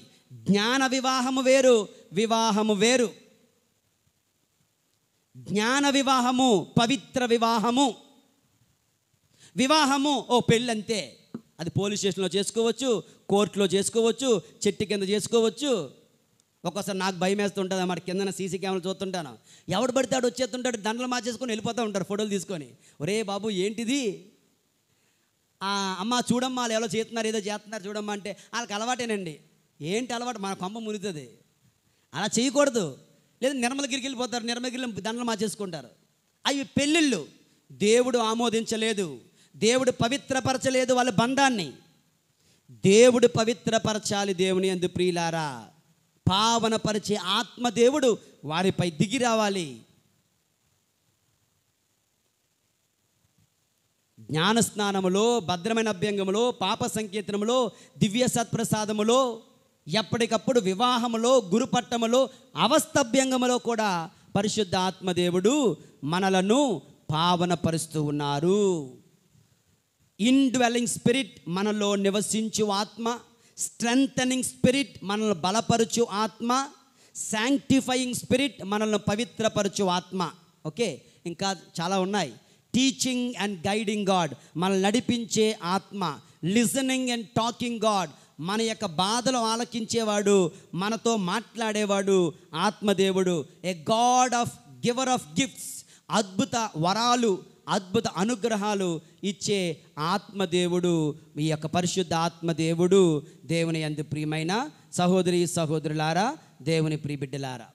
జ్ఞాన వివాహము వేరు, వివాహము వేరు. జ్ఞాన వివాహము పవిత్ర వివాహము. వివాహము పెళ్ళంతే. అది పోలీస్ స్టేషన్లో చేసుకోవచ్చు, కోర్టులో చేసుకోవచ్చు, చెట్టు కింద చేసుకోవచ్చు. ఒక్కోసారి నాకు భయం వేస్తుంటుంది అన్నమాట. కిందన సీసీ కెమెరాలు చూస్తుంటాను. ఎవడు పడితే వచ్చేస్తుంటాడు, దండలు మార్చేసుకొని వెళ్ళిపోతూ ఉంటారు ఫోటోలు తీసుకొని. ఒరే బాబు ఏంటిది? అమ్మ చూడమ్మా వాళ్ళు ఎవరో చేస్తున్నారు, ఏదో చేస్తున్నారు చూడమ్మా అంటే వాళ్ళకి అలవాటేనండి. ఏంటి అలవాటు? మన కొంప మునుగుతుంది. అలా చేయకూడదు. లేదా నిర్మలగిరికి వెళ్ళిపోతారు, నిర్మలగిరి దండలు మార్చేసుకుంటారు. అవి పెళ్ళిళ్ళు దేవుడు ఆమోదించలేదు. దేవుడు పవిత్రపరచలేదు వాళ్ళ బంధాన్ని. దేవుడు పవిత్రపరచాలి. దేవుని యందు ప్రియులారా, పావనపరిచే ఆత్మదేవుడు వారిపై దిగి రావాలి. జ్ఞానస్నానములో, భద్రమైన అభ్యంగములో, పాప సంకీర్తనములో, దివ్య సత్ప్రసాదములో, ఎప్పటికప్పుడు వివాహములో, గురుపట్టములో, అవస్థభ్యంగములో కూడా పరిశుద్ధ ఆత్మదేవుడు మనలను పావనపరుస్తూ ఉన్నారు. ఇన్డ్వెల్లింగ్ స్పిరిట్ మనలో నివసించు ఆత్మ, స్ట్రెంథనింగ్ స్పిరిట్ మనల్ని బలపరచు ఆత్మ, శాంక్టిఫైయింగ్ స్పిరిట్ మనల్ని పవిత్రపరచు ఆత్మ. ఓకే, ఇంకా చాలా ఉన్నాయి. టీచింగ్ అండ్ గైడింగ్ గాడ్ మనల్ని నడిపించే ఆత్మ, లిజనింగ్ అండ్ టాకింగ్ గాడ్ మన యొక్క బాధలు ఆలకించేవాడు, మనతో మాట్లాడేవాడు ఆత్మదేవుడు. A God of giver of gifts, అద్భుత వరాలు, అద్భుత అనుగ్రహాలు ఇచ్చే ఆత్మదేవుడు ఈ యొక్క పరిశుద్ధ ఆత్మదేవుడు. దేవుని యందు ప్రియమైన సహోదరి సహోదరులారా, దేవుని ప్రియబిడ్డలారా,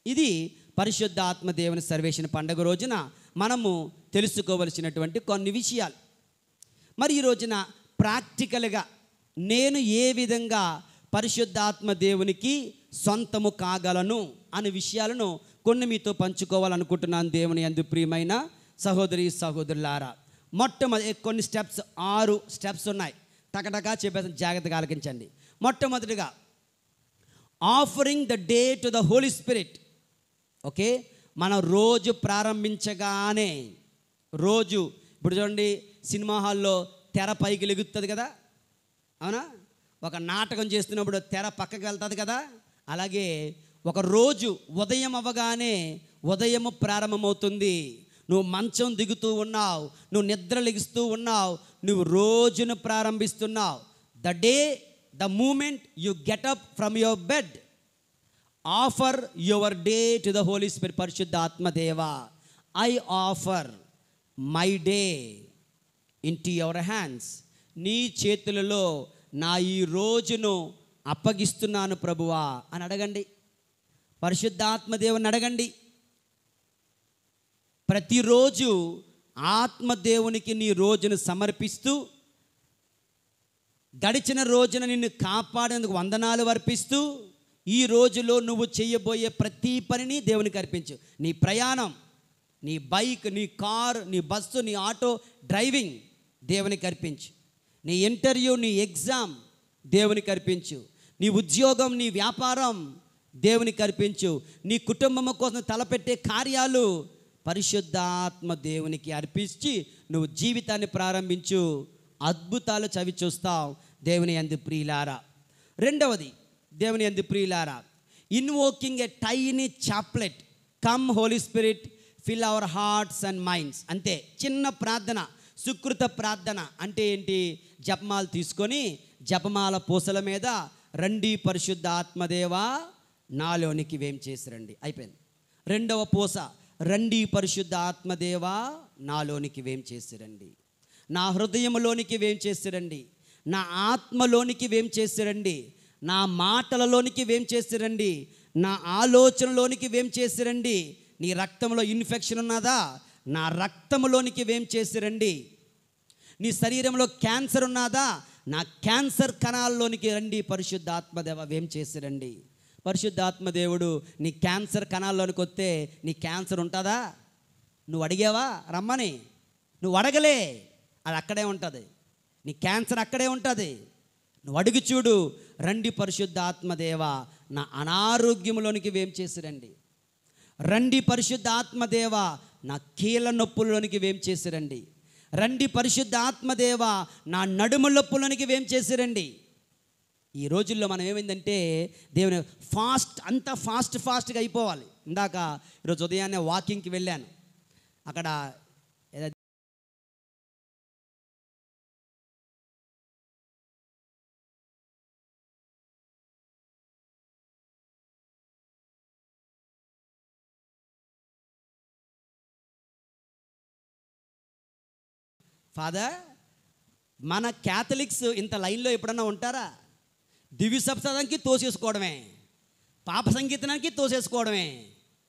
ఇది పరిశుద్ధ ఆత్మదేవుని సర్వేషన్ పండుగ రోజున మనము తెలుసుకోవలసినటువంటి కొన్ని విషయాలు. మరి ఈ రోజున ప్రాక్టికల్గా నేను ఏ విధంగా పరిశుద్ధాత్మ దేవునికి సొంతము కాగలను అనే విషయాలను కొన్ని మీతో పంచుకోవాలనుకుంటున్నాను. దేవుని యందు ప్రియమైన సహోదరి సహోదరులారా, మొట్టమొదటి కొన్ని 6 స్టెప్స్ ఉన్నాయి. టకటకా చెప్పేసి జాగ్రత్తగా ఆలకించండి. మొట్టమొదటిగా offering the day to the Holi Spirit. Okay, మనం రోజు ప్రారంభించగానే, రోజు ఇప్పుడు చూడండి, సినిమా హాల్లో తెర పైకి లెగుతుంది కదా, అవునా? ఒక నాటకం చేస్తున్నప్పుడు తెర పక్కకి వెళ్తుంది కదా. అలాగే ఒక రోజు ఉదయం అవ్వగానే ఉదయము ప్రారంభమవుతుంది. నువ్వు మంచం దిగుతూ ఉన్నావు, నువ్వు నిద్ర లెగుస్తూ ఉన్నావు, నువ్వు రోజును ప్రారంభిస్తున్నావు. The day, the moment you get up from your bed, offer your day to the Holi spirit. పరిశుద్ధ ఆత్మదేవ, I offer my day into your hands. నీ చేతులలో నా ఈ రోజును అప్పగిస్తున్నాను ప్రభువా అని అడగండి. పరిశుద్ధాత్మదేవుని అడగండి. ప్రతిరోజు ఆత్మదేవునికి నీ రోజును సమర్పిస్తూ, గడిచిన రోజున నిన్ను కాపాడేందుకు వందనాలు అర్పిస్తూ, ఈ రోజులో నువ్వు చేయబోయే ప్రతి పనిని దేవునికి అర్పించు. నీ ప్రయాణం, నీ బైక్, నీ కార్, నీ బస్సు, నీ ఆటో డ్రైవింగ్ దేవునికి అర్పించు. నీ ఇంటర్వ్యూ, నీ ఎగ్జామ్ దేవునికి అర్పించు. నీ ఉద్యోగం, నీ వ్యాపారం దేవునికి అర్పించు. నీ కుటుంబం కోసం తలపెట్టే కార్యాలు పరిశుద్ధాత్మ దేవునికి అర్పించి నువ్వు జీవితాన్ని ప్రారంభించు. అద్భుతాలు చవి చూస్తావు దేవుని యందు ప్రియులారా. రెండవది, దేవుని యందు ప్రియులారా, invoking a tiny chaplet, come Holi Spirit fill our hearts and minds. అంతే, చిన్న ప్రార్థన, సుకృత ప్రార్థన. అంటే ఏంటి? జపమాల తీసుకొని జపమాల పూసల మీద రండి పరిశుద్ధ ఆత్మదేవా నాలోనికి వేం చేసి రండి, అయిపోయింది. రెండవ పూస, రండి పరిశుద్ధ ఆత్మదేవా నాలోనికి వేం చేసి రండి, నా హృదయంలోనికి వేం చేసి రండి, నా ఆత్మలోనికి వేం చేసి రండి, నా మాటలలోనికి వేం చేసి రండి, నా ఆలోచనలోనికి వేం చేసి రండి. నీ రక్తంలో ఇన్ఫెక్షన్ ఉన్నదా? నా రక్తంలోనికి వేం చేసి రండి. నీ శరీరంలో క్యాన్సర్ ఉన్నదా? నా క్యాన్సర్ కణాల్లోనికి రండి పరిశుద్ధాత్మదేవ వేం చేసి రండి. పరిశుద్ధాత్మదేవుడు నీ క్యాన్సర్ కణాల్లోనికి వస్తే నీ క్యాన్సర్ ఉంటుందా? నువ్వు అడిగావా రమ్మని? నువ్వు అడగలే, అది అక్కడే ఉంటుంది. నీ క్యాన్సర్ అక్కడే ఉంటుంది. నువ్వు అడిగి చూడు, రండి పరిశుద్ధాత్మదేవ నా అనారోగ్యంలోనికి వేం చేసి రండి, రండి పరిశుద్ధ ఆత్మదేవ నా కీళ్ళ నొప్పుల్లోనికి వేం చేసి రండి, రండి పరిశుద్ధ ఆత్మదేవ నా నడుము నొప్పుల్లోనికి వేం చేసి రండి. ఈ రోజుల్లో మనం ఏమైందంటే దేవుని అంతా ఫాస్ట్గా అయిపోవాలి. ఇందాక ఈరోజు ఉదయాన్నే వాకింగ్కి వెళ్ళాను. అక్కడ ఫాదర్, మన క్యాథలిక్స్ ఇంత లైన్లో ఎప్పుడన్నా ఉంటారా? దివ్య సప్తాహానికి తోసేసుకోవడమే, పాప సంగీతానికి తోసేసుకోవడమే,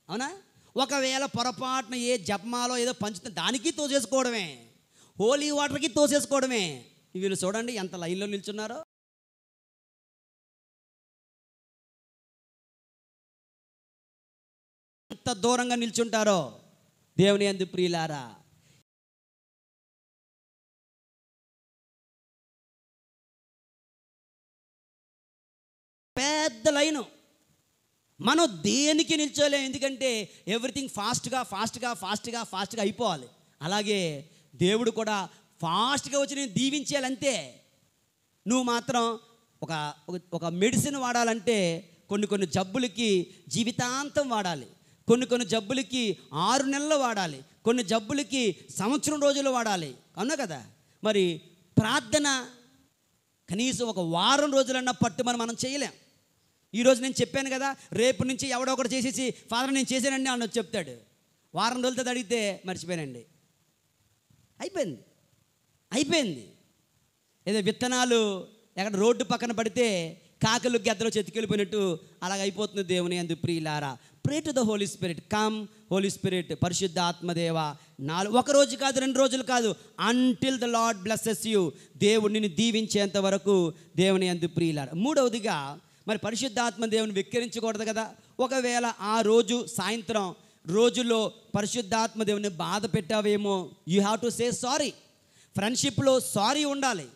అవునా? ఒకవేళ పొరపాటున ఏ జపమాలో ఏదో పంచుతా దానికి తోసేసుకోవడమే, హోలీ వాటర్కి తోసేసుకోవడమే. వీళ్ళు చూడండి ఎంత లైన్లో నిల్చున్నారో. ఎంత దూరంగా నిల్చుంటారో దేవుని యందు ప్రియులారా. పెద్ద లైను. మనం దేనికి నిల్చోలేం, ఎందుకంటే ఎవ్రీథింగ్ ఫాస్ట్గా అయిపోవాలి. అలాగే దేవుడు కూడా ఫాస్ట్గా వచ్చి నేను దీవించేయాలి అంతే. నువ్వు మాత్రం ఒక మెడిసిన్ వాడాలంటే కొన్ని జబ్బులకి జీవితాంతం వాడాలి, కొన్ని జబ్బులకి 6 నెలలు వాడాలి, కొన్ని జబ్బులకి సంవత్సరం రోజులు వాడాలి, అవునా కదా? మరి ప్రార్థన కనీసం ఒక వారం రోజులన్నా పట్టుమని మనం చేయలేం. ఈరోజు నేను చెప్పాను కదా, రేపు నుంచి ఎవడో ఒకటి చేసేసి ఫాదర్ నేను చేశానండి అని చెప్తాడు. వారం రోజులతో అడిగితే మర్చిపోయానండి, అయిపోయింది. ఏదో విత్తనాలు ఎక్కడ రోడ్డు పక్కన పడితే కాకలు గెద్దలో చెతికెళ్ళిపోయినట్టు అలాగ అయిపోతుంది దేవుని యందు ప్రియులారా. Pray to the Holi spirit, come Holi spirit, పరిశుద్ధ ఆత్మదేవ ఒక రోజు కాదు 2 రోజులు కాదు, until the lord blesses you, దేవుడు నిన్ను దీవించేంత వరకు దేవుని యందు ప్రియులారా. మూడవదిగా, మరి పరిశుద్ధాత్మ దేవుని వెక్కిరించకూడదు కదా. ఒకవేళ ఆ రోజు సాయంత్రం రోజుల్లో పరిశుద్ధాత్మ దేవుని బాధ పెట్టావేమో, you have to say sorry. ఫ్రెండ్షిప్లో సారీ ఉండాలి,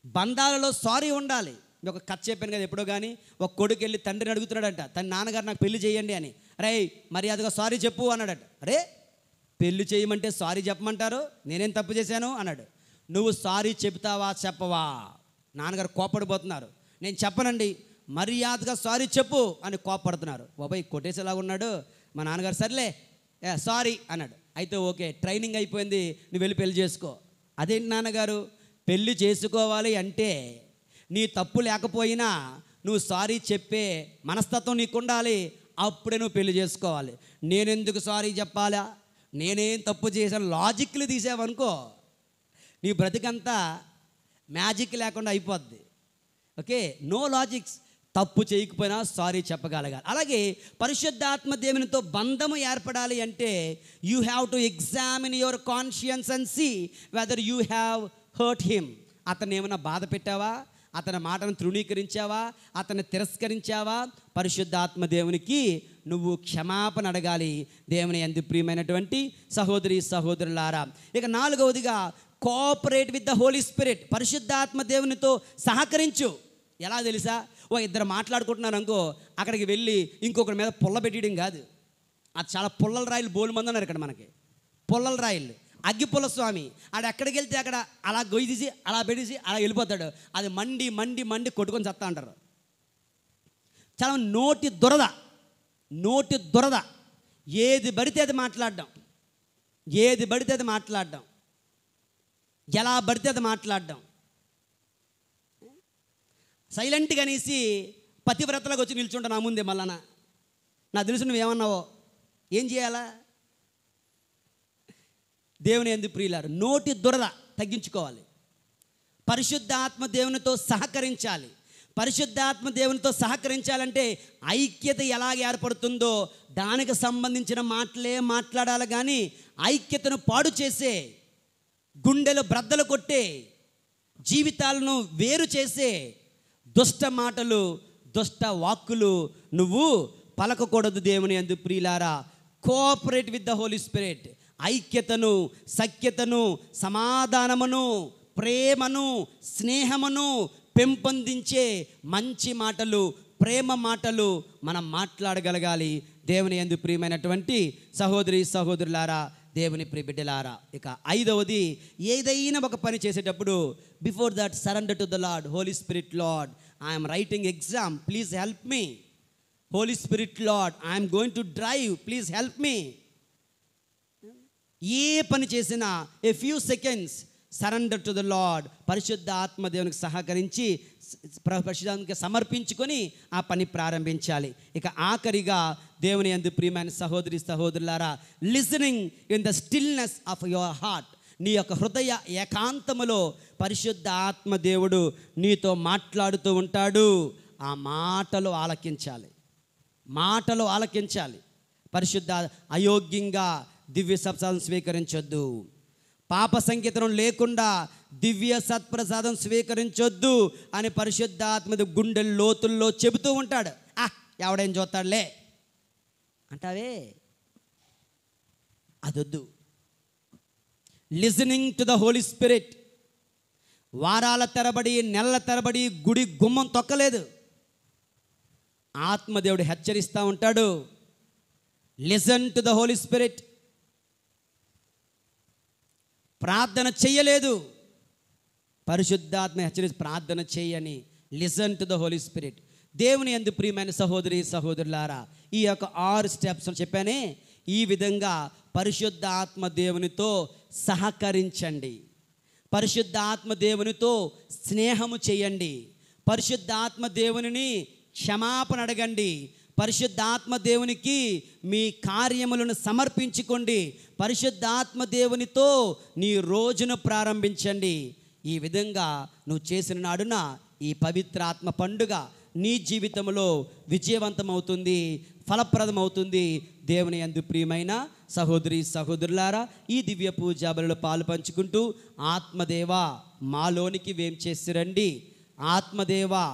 బంధాలలో సారీ ఉండాలి. ఒక కథ చెప్పాను కదా ఎప్పుడో కానీ, ఒక కొడుకు వెళ్ళి తండ్రిని అడుగుతున్నాడంట, తన నాన్నగారు నాకు పెళ్లి చేయండి అని. అరే మర్యాదగా సారీ చెప్పు అన్నాడట. అరే పెళ్లి చేయమంటే సారీ చెప్పమంటారు, నేనేం తప్పు చేశాను అన్నాడు. నువ్వు సారీ చెప్తావా చెప్పవా? నాన్నగారు కోపడిపోతున్నారు. నేను చెప్పనండి, మర్యాదగా సారీ చెప్పు అని కోపడుతున్నారు. బాబాయ్ కొట్టేసేలాగా ఉన్నాడు. మా నాన్నగారు సర్లే సారీ అన్నాడు. అయితే ఓకే, ట్రైనింగ్ అయిపోయింది, నువ్వు వెళ్ళి పెళ్లి చేసుకో. అదేంటి నాన్నగారు, పెళ్ళి చేసుకోవాలి అంటే నీ తప్పు లేకపోయినా నువ్వు సారీ చెప్పే మనస్తత్వం నీకు ఉండాలి, అప్పుడే నువ్వు పెళ్లి చేసుకోవాలి. నేనెందుకు సారీ చెప్పాలా? నేనేం తప్పు చేశాను లాజిక్లు తీసావనుకో నీ బ్రతికంతా మ్యాజిక్ లేకుండా అయిపోద్ది. Okay, no logics. తప్పు చేయకపోయినా సారీ చెప్పగలగాలి. అలాగే పరిశుద్ధాత్మ దేవునితో బంధము ఏర్పడాలి అంటే you have to examine your conscience and see whether you have hurt him. అతన్ని ఏమైనా బాధ పెట్టావా, అతని మాటను తృణీకరించావా, అతన్ని తిరస్కరించావా? పరిశుద్ధాత్మ దేవునికి నువ్వు క్షమాపణ అడగాలి. దేవుని యందు ప్రియమైనటువంటి సహోదరి సహోదరులారా, ఇక 4వదిగా cooperate with the Holi spirit. పరిశుద్ధాత్మ దేవునితో సహకరించు. ఎలా తెలుసా? ఓ ఇద్దరు మాట్లాడుకుంటున్నారు అనుకో, అక్కడికి వెళ్ళి ఇంకొకరి మీద పుల్ల పెట్టడం కాదు. అది చాలా పుల్లల రాయిలు బోలు మంది ఉన్నారు ఇక్కడ మనకి. పుల్లల రాయిలు, అగ్గిపుల్ల స్వామి. ఆడు ఎక్కడికి వెళ్తే అక్కడ అలా గొయ్యి తీసి అలా పెట్టేసి అలా వెళ్ళిపోతాడు. అది మండి మండి మండి కొట్టుకొని చస్తా అంటారు. చాలా నోటి దురద. ఏది పడితే అది మాట్లాడడం, ఏది పడితే అది మాట్లాడడం, ఎలా పడితే అది మాట్లాడడం. సైలెంట్గా అనేసి పతివ్రతలకు వచ్చి నిల్చుంటా నా ముందే. మళ్ళా నాకు తెలుసు నువ్వేమన్నావో. ఏం చేయాలా? దేవుని యందు ప్రియులారు, నోటి దురద తగ్గించుకోవాలి. పరిశుద్ధాత్మ దేవునితో సహకరించాలి. పరిశుద్ధాత్మ దేవునితో సహకరించాలంటే ఐక్యత ఎలాగ ఏర్పడుతుందో దానికి సంబంధించిన మాటలే మాట్లాడాలి. కానీ ఐక్యతను పాడు చేసే, గుండెలు బ్రద్దలు కొట్టే, జీవితాలను వేరు చేసే దుష్ట మాటలు, దుష్ట వాక్కులు నువ్వు పలకకూడదు. దేవుని యందు ప్రియులారా, cooperate with the Holi Spirit. ఐక్యతను, సఖ్యతను, సమాధానమును, ప్రేమను, స్నేహమును పెంపొందించే మంచి మాటలు, ప్రేమ మాటలు మనం మాట్లాడగలగాలి. దేవుని యందు ప్రియమైనటువంటి సహోదరి సహోదరులారా, దేవుని ప్రియ బిడ్డలారా, ఇక 5వది, ఏదైనా ఒక పని చేసేటప్పుడు before that surrender to the lord. Holy spirit lord, I'm writing exam, please help me. Holy spirit lord, I'm going to drive, please help me. ఏ పని చేసినా a few seconds surrender to the lord. పరిశుద్ధ ఆత్మ దేవునికి సహకరించి పరిశుద్ధాత్మకి సమర్పించుకొని ఆ పని ప్రారంభించాలి. ఇక ఆఖరిగా దేవుని యందు ప్రియమైన సహోదరి సహోదరులారా, listening in the stillness of your heart. నీ యొక్క హృదయ ఏకాంతములో పరిశుద్ధ ఆత్మ దేవుడు నీతో మాట్లాడుతూ ఉంటాడు. ఆ మాటలు ఆలకించాలి. పరిశుద్ధ అయోగ్యంగా దివ్య సత్ప్రసాదం స్వీకరించొద్దు. పాప సంకేతం లేకుండా దివ్య సత్ప్రసాదం స్వీకరించొద్దు అని పరిశుద్ధాత్మ గుండె లోతుల్లో చెబుతూ ఉంటాడు. ఎవడేం చూస్తాడులే అంటావే, అదొద్దు. Listening to the Holi spirit. వారాల తరబడి, నెలల తరబడి గుడి గుమ్మం తొక్కలేదు. ఆత్మదేవుడు హెచ్చరిస్తూ ఉంటాడు. Listen to the Holi Spirit. ప్రార్థన చెయ్యలేదు, పరిశుద్ధాత్మ హెచ్చరించి ప్రార్థన చేయని. Listen to the Holi Spirit. దేవుని యందు ప్రియమైన సహోదరి సహోదరులారా, ఈ యొక్క 6 స్టెప్స్ చెప్పానే, ఈ విధంగా పరిశుద్ధ ఆత్మ దేవునితో సహకరించండి. పరిశుద్ధ ఆత్మ దేవునితో స్నేహము చేయండి. పరిశుద్ధ ఆత్మ దేవునిని క్షమాపణ అడగండి. పరిశుద్ధాత్మ దేవునికి మీ కార్యములను సమర్పించుకోండి. పరిశుద్ధాత్మ దేవునితో నీ రోజును ప్రారంభించండి. ఈ విధంగా నువ్వు చేసిన నాడున ఈ పవిత్రాత్మ పండుగ నీ జీవితంలో విజయవంతమవుతుంది, ఫలప్రదమవుతుంది. దేవుని యందు ప్రియమైన సహోదరి సహోదరులారా, ఈ దివ్య పూజా బలిలో పాలు పంచుకుంటూ ఆత్మదేవా మాలోనికి వేం చేసిరండి, ఆత్మదేవా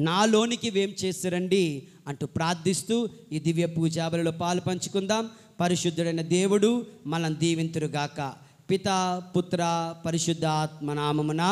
నాలోనికి వేం చేసిరండి అంటూ ప్రార్థిస్తూ ఈ దివ్య పూజా బలిలో పాలు పంచుకుందాం. పరిశుద్ధుడైన దేవుడు మనం దీవింతురుగాక. పితా పుత్ర పరిశుద్ధాత్మ నామమున.